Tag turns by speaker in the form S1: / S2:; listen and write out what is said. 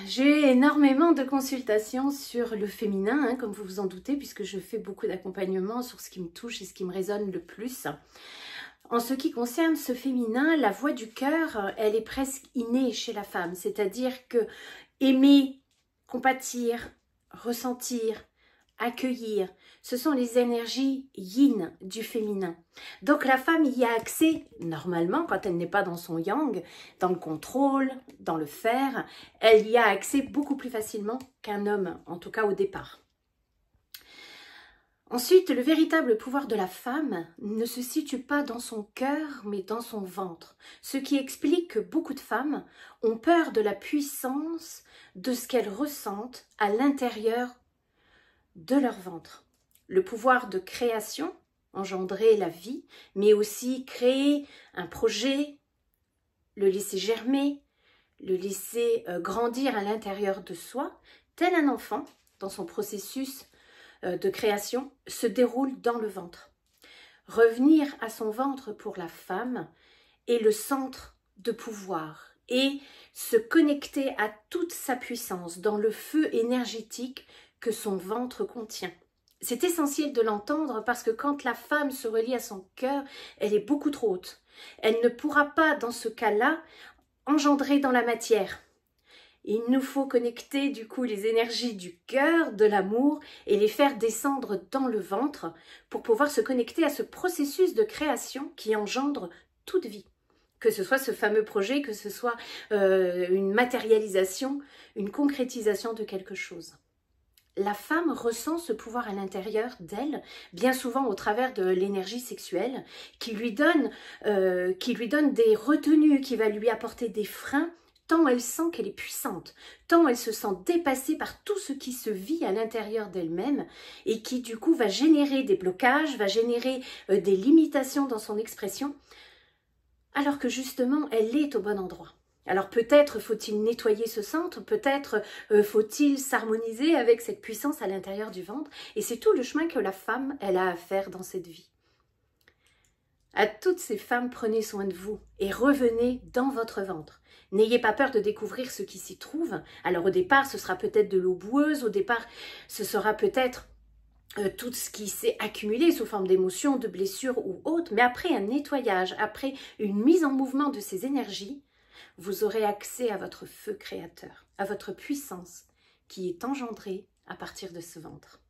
S1: j'ai eu énormément de consultations sur le féminin, hein, comme vous vous en doutez, puisque je fais beaucoup d'accompagnement sur ce qui me touche et ce qui me résonne le plus. En ce qui concerne ce féminin, la voix du cœur, elle est presque innée chez la femme, c'est-à-dire que aimer, compatir, ressentir, accueillir, ce sont les énergies yin du féminin. Donc la femme y a accès, normalement, quand elle n'est pas dans son yang, dans le contrôle, dans le faire, elle y a accès beaucoup plus facilement qu'un homme, en tout cas au départ. Ensuite, le véritable pouvoir de la femme ne se situe pas dans son cœur, mais dans son ventre. Ce qui explique que beaucoup de femmes ont peur de la puissance de ce qu'elles ressentent à l'intérieur de leur ventre. Le pouvoir de création, engendrer la vie, mais aussi créer un projet, le laisser germer, le laisser grandir à l'intérieur de soi, tel un enfant dans son processus de création, se déroule dans le ventre. Revenir à son ventre pour la femme est le centre de pouvoir et se connecter à toute sa puissance dans le feu énergétique que son ventre contient. C'est essentiel de l'entendre parce que quand la femme se relie à son cœur, elle est beaucoup trop haute. Elle ne pourra pas, dans ce cas-là, engendrer dans la matière. Il nous faut connecter du coup les énergies du cœur, de l'amour et les faire descendre dans le ventre pour pouvoir se connecter à ce processus de création qui engendre toute vie. Que ce soit ce fameux projet, que ce soit une matérialisation, une concrétisation de quelque chose. La femme ressent ce pouvoir à l'intérieur d'elle, bien souvent au travers de l'énergie sexuelle, qui lui donne des retenues, qui va lui apporter des freins, tant elle sent qu'elle est puissante, tant elle se sent dépassée par tout ce qui se vit à l'intérieur d'elle-même et qui du coup va générer des blocages, va générer des limitations dans son expression, alors que justement elle est au bon endroit. Alors peut-être faut-il nettoyer ce centre, peut-être faut-il s'harmoniser avec cette puissance à l'intérieur du ventre, et c'est tout le chemin que la femme elle a à faire dans cette vie. À toutes ces femmes, prenez soin de vous et revenez dans votre ventre. N'ayez pas peur de découvrir ce qui s'y trouve. Alors au départ, ce sera peut-être de l'eau boueuse, au départ, ce sera peut-être tout ce qui s'est accumulé sous forme d'émotions, de blessures ou autres. Mais après un nettoyage, après une mise en mouvement de ces énergies, vous aurez accès à votre feu créateur, à votre puissance qui est engendrée à partir de ce ventre.